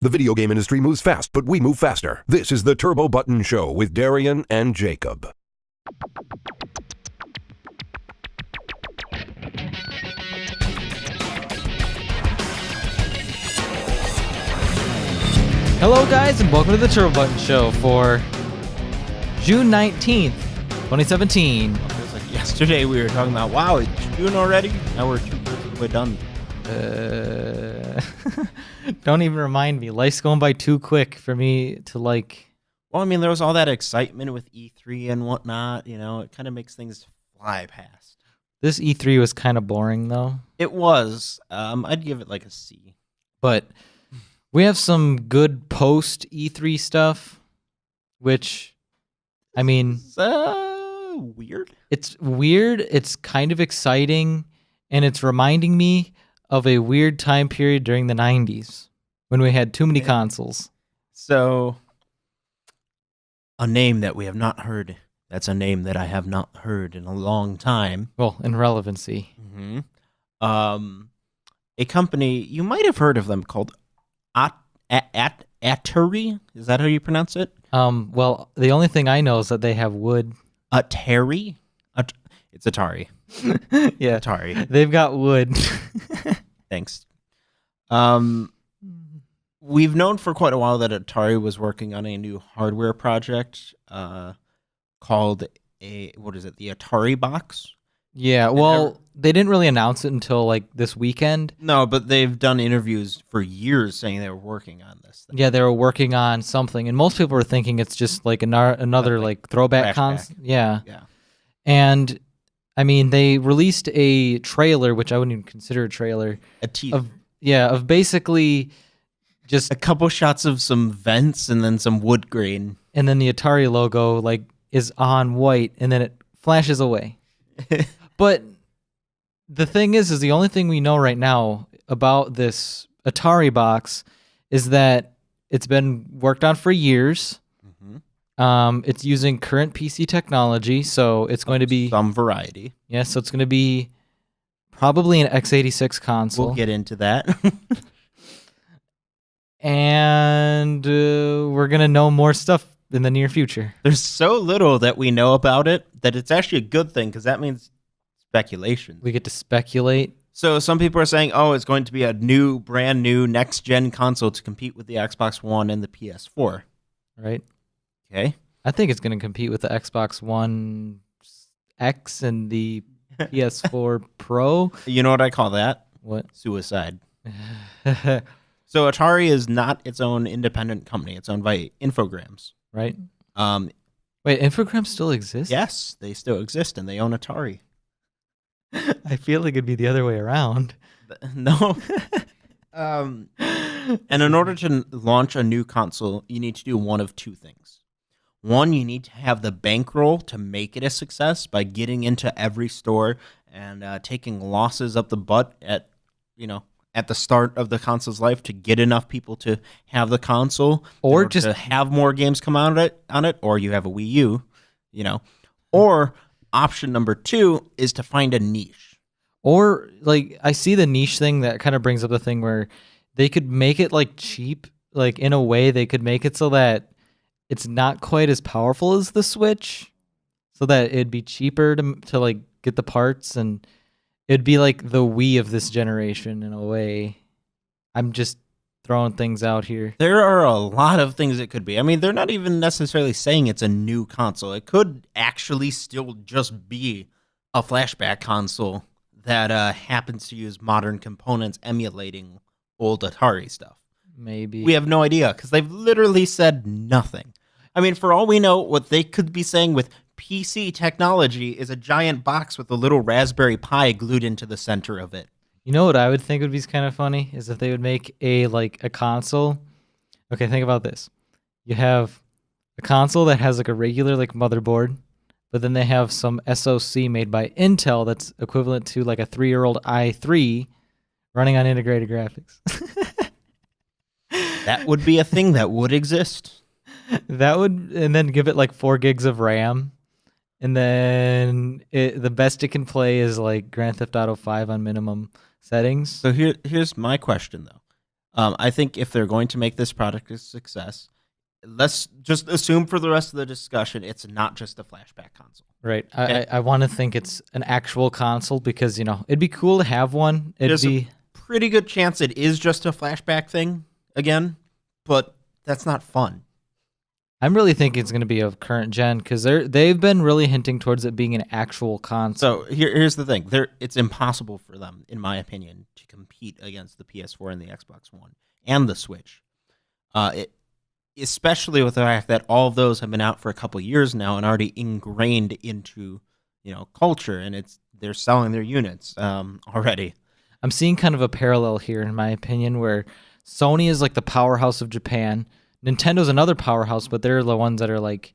The video game industry moves fast, but we move faster. This is the Turbo Button Show with Darien and Jacob. Hello guys, and welcome to the Turbo Button Show for June 19th, 2017. Feels like yesterday we were talking about, wow, it's June already? Now we're 2 thirds of the way done. Don't even remind me. Life's going by too quick for me to like... Well, I mean, there was all that excitement with E3 and whatnot, you know, it kind of makes things fly past. This E3 was kind of boring, though. It was. I'd give it like a C. But we have some good post-E3 stuff, which, I mean... Weird? It's weird, it's kind of exciting, and it's reminding me of a weird time period during the 90s when we had too many consoles. So, a name that we have not heard. That's a name that I have not heard in a long time. Well, in relevancy. Mm-hmm. A company, you might have heard of them, called Atari. Is that how you pronounce it? Well, the only thing I know is that they have wood. Atari? It's Atari. Yeah. Atari. They've got wood. Thanks. We've known for quite a while that Atari was working on a new hardware project called the AtariBox? Yeah, well, they didn't really announce it until like this weekend. No, but they've done interviews for years saying they were working on this thing. Yeah, they were working on something, and most people were thinking it's just like another like throwback console. Yeah. And I mean, they released a trailer, which I wouldn't even consider a trailer. A teaser. Of basically just a couple shots of some vents and then some wood grain. And then the Atari logo like is on white, and then it flashes away. But the thing is the only thing we know right now about this Atari box is that it's been worked on for years. Mm-hmm. It's using current PC technology, so it's going to be... some variety. Yeah, so it's going to be probably an x86 console. We'll get into that. And we're going to know more stuff in the near future. There's so little that we know about it that it's actually a good thing, because that means speculation. We get to speculate. So some people are saying, oh, it's going to be a brand new next-gen console to compete with the Xbox One and the PS4. Right. Okay. I think it's going to compete with the Xbox One X and the PS4 Pro. You know what I call that? What? Suicide. So Atari is not its own independent company. It's owned by Infogrames. Right. Wait, Infogrames still exists? Yes, they still exist, and they own Atari. I feel like it'd be the other way around. No. And in order to launch a new console, you need to do one of two things. One, you need to have the bankroll to make it a success by getting into every store and taking losses up the butt at the start of the console's life to get enough people to have the console, or just to have more games come out on it, or you have a Wii U, or option number two is to find a niche. Or like I see the niche thing that kind of brings up the thing where they could make it like cheap, like in a way they could make it so that it's not quite as powerful as the Switch, so that it'd be cheaper to like get the parts, and it'd be like the Wii of this generation in a way. I'm just throwing things out here. There are a lot of things it could be. I mean, they're not even necessarily saying it's a new console. It could actually still just be a flashback console that happens to use modern components emulating old Atari stuff. Maybe. We have no idea, because they've literally said nothing. I mean, for all we know, what they could be saying with PC technology is a giant box with a little Raspberry Pi glued into the center of it. You know what I would think would be kind of funny is if they would make a console. Okay, think about this. You have a console that has like a regular like motherboard, but then they have some SoC made by Intel that's equivalent to like a 3-year-old i3 running on integrated graphics. That would be a thing that would exist. That would, and then give it like 4 gigs of RAM. And then the best it can play is like Grand Theft Auto 5 on minimum settings. So here's my question, though. I think if they're going to make this product a success, let's just assume for the rest of the discussion it's not just a flashback console. Right. Okay. I want to think it's an actual console because, it'd be cool to have one. There's a pretty good chance it is just a flashback thing again, but that's not fun. I'm really thinking it's going to be a current gen because they've been really hinting towards it being an actual console. So here's the thing. It's impossible for them, in my opinion, to compete against the PS4 and the Xbox One and the Switch. Especially with the fact that all of those have been out for a couple years now and already ingrained into culture, and they're selling their units already. I'm seeing kind of a parallel here, in my opinion, where Sony is like the powerhouse of Japan. Nintendo's another powerhouse, but they're the ones that are like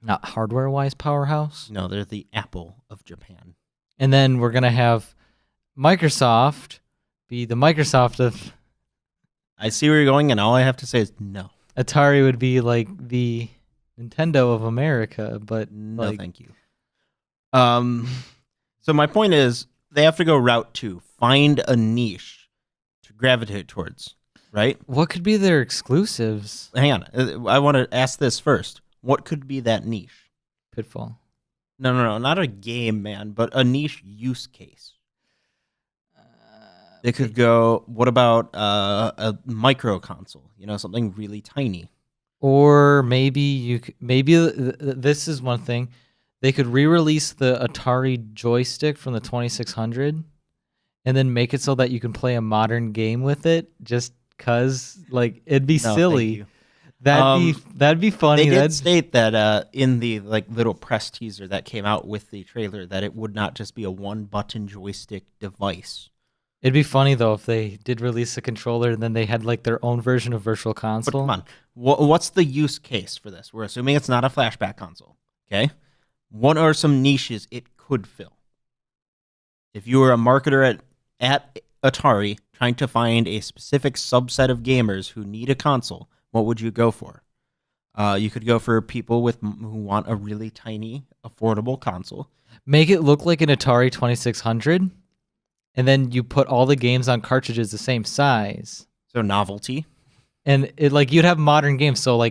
not hardware-wise powerhouse. No, they're the Apple of Japan. And then we're gonna have Microsoft be the Microsoft of. I see where you're going, and all I have to say is no. Atari would be like the Nintendo of America, but no, thank you. So my point is, they have to go route 2, find a niche to gravitate towards. Right? What could be their exclusives? Hang on. I want to ask this first. What could be that niche? Pitfall. No. Not a game, man, but a niche use case. They could go, what about a micro console? Something really tiny. Or maybe this is one thing. They could re-release the Atari joystick from the 2600 and then make it so that you can play a modern game with it just because it'd be silly. That'd be funny. They did state that in the little press teaser that came out with the trailer that it would not just be a one-button joystick device. It'd be funny though if they did release a controller and then they had their own version of Virtual Console. But come on, what's the use case for this? We're assuming it's not a flashback console. Okay, what are some niches it could fill? If you were a marketer at Atari trying to find a specific subset of gamers who need a console, what would you go for? You could go for people who want a really tiny, affordable console. Make it look like an Atari 2600, and then you put all the games on cartridges the same size. So novelty. And it you'd have modern games. So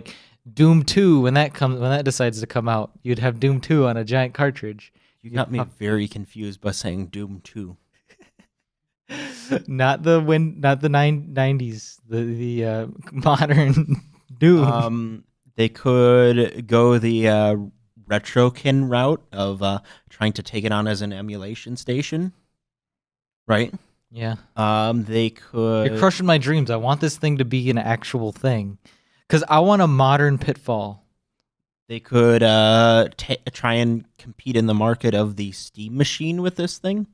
Doom 2, when that decides to come out, you'd have Doom 2 on a giant cartridge. You got me very confused by saying Doom 2. Not the 90s, the modern Doom. They could go the RetroKin route of trying to take it on as an emulation station, right? Yeah. They could. You're crushing my dreams. I want this thing to be an actual thing, because I want a modern Pitfall. They could try and compete in the market of the Steam machine with this thing.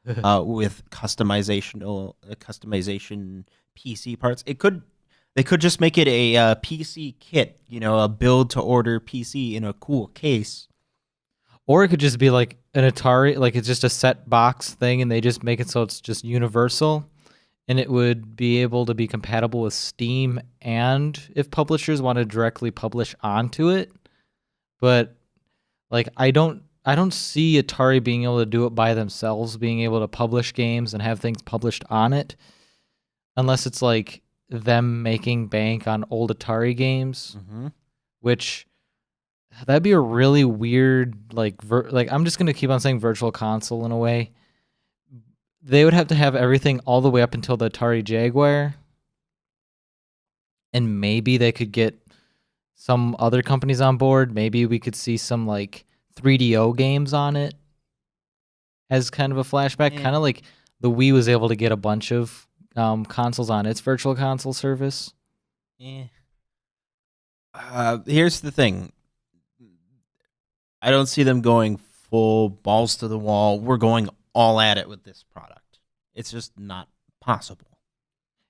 With customization PC parts. They could just make it a PC kit, a build to order PC in a cool case. Or it could just be like an Atari, it's just a set box thing and they just make it so it's just universal and it would be able to be compatible with Steam and if publishers want to directly publish onto it. But I don't see Atari being able to do it by themselves, being able to publish games and have things published on it, unless it's them making bank on old Atari games, which that'd be a really weird, I'm just going to keep on saying Virtual Console in a way. They would have to have everything all the way up until the Atari Jaguar, and maybe they could get some other companies on board. Maybe we could see some 3DO games on it as kind of a flashback, kind of like the Wii was able to get a bunch of consoles on its Virtual Console service. Here's the thing. I don't see them going full balls to the wall. We're going all at it with this product. It's just not possible.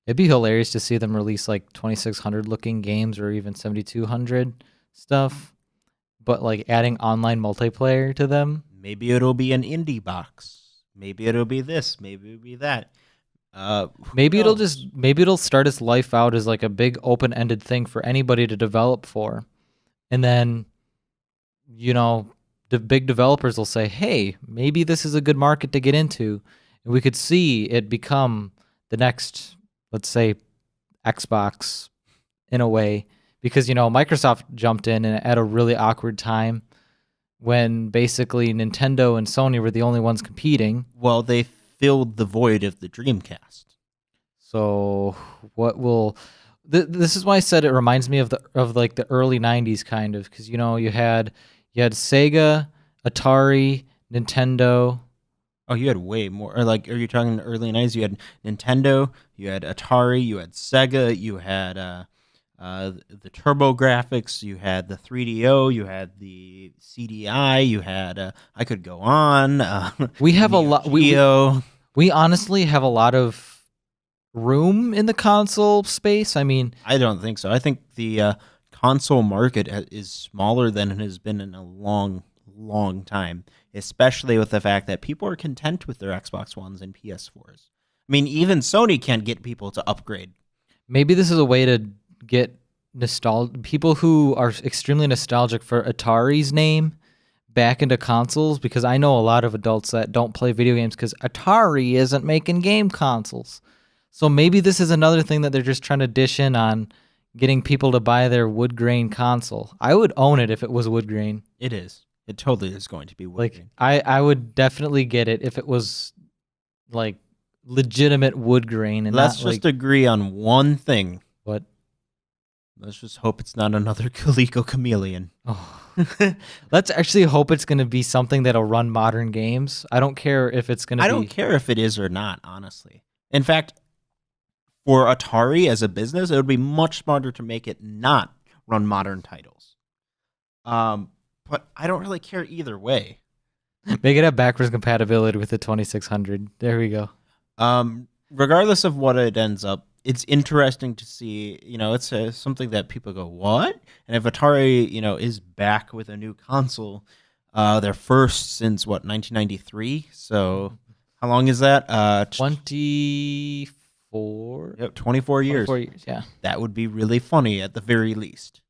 It'd be hilarious to see them release 2600 looking games or even 7200 stuff, but adding online multiplayer to them. Maybe it'll be an indie box. Maybe it'll be this. Maybe it'll be that. Maybe it'll start its life out as a big open-ended thing for anybody to develop for, and then the big developers will say, hey, maybe this is a good market to get into, and we could see it become the next let's say, Xbox in a way, because Microsoft jumped in and at a really awkward time when basically Nintendo and Sony were the only ones competing. Well, they filled the void of the Dreamcast. So what will this is why I said it reminds me of the early 90s kind of, because you had Sega, Atari, Nintendo. Oh, you had way more. Or are you talking early 90s? You had Nintendo, you had Atari, you had Sega, you had the TurboGrafx, you had the 3DO, you had the CDI, you had I could go on. We have a lot. We honestly have a lot of room in the console space. I mean, I don't think so. I think the console market is smaller than it has been in a long time, especially with the fact that people are content with their Xbox Ones and PS4s. I mean, even Sony can't get people to upgrade. Maybe this is a way to get people who are extremely nostalgic for Atari's name back into consoles, because I know a lot of adults that don't play video games because Atari isn't making game consoles. So maybe this is another thing that they're just trying to dish in on, getting people to buy their wood grain console. I would own it if it was wood grain. It is. It totally is going to be wood grain. I would definitely get it if it was legitimate wood grain. And let's just agree on one thing. What? Let's just hope it's not another Coleco Chameleon. Oh. Let's actually hope it's going to be something that'll run modern games. I don't care if it's going to be... I don't care if it is or not, honestly. In fact, for Atari as a business, it would be much smarter to make it not run modern titles. But I don't really care either way. Make it have backwards compatibility with the 2600. There we go. Regardless of what it ends up, it's interesting to see, it's something that people go, what? And if Atari, is back with a new console, their first since, 1993? So how long is that? 24? Yep, 24 years. 24 years, yeah. That would be really funny at the very least.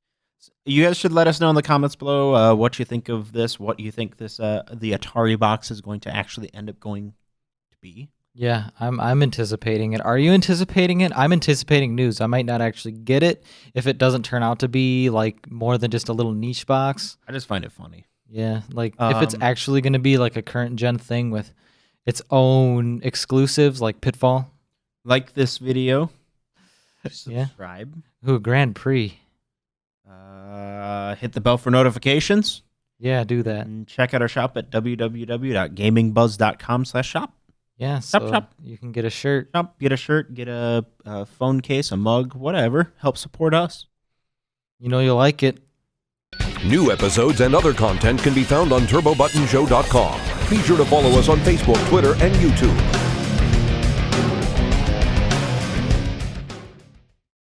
You guys should let us know in the comments below what you think of this, what you think the Atari box is going to actually end up going to be. Yeah, I'm anticipating it. Are you anticipating it? I'm anticipating news. I might not actually get it if it doesn't turn out to be more than just a little niche box. I just find it funny. Yeah, if it's actually going to be a current gen thing with its own exclusives like Pitfall. Like this video. Subscribe. Yeah. Ooh, Grand Prix. Hit the bell for notifications. Yeah, do that. And check out our shop at www.gamingbuzz.com/shop. Yeah, so you can get a shirt. Get a shirt, get a phone case, a mug, whatever. Help support us. You'll like it. New episodes and other content can be found on TurboButtonShow.com. Be sure to follow us on Facebook, Twitter, and YouTube.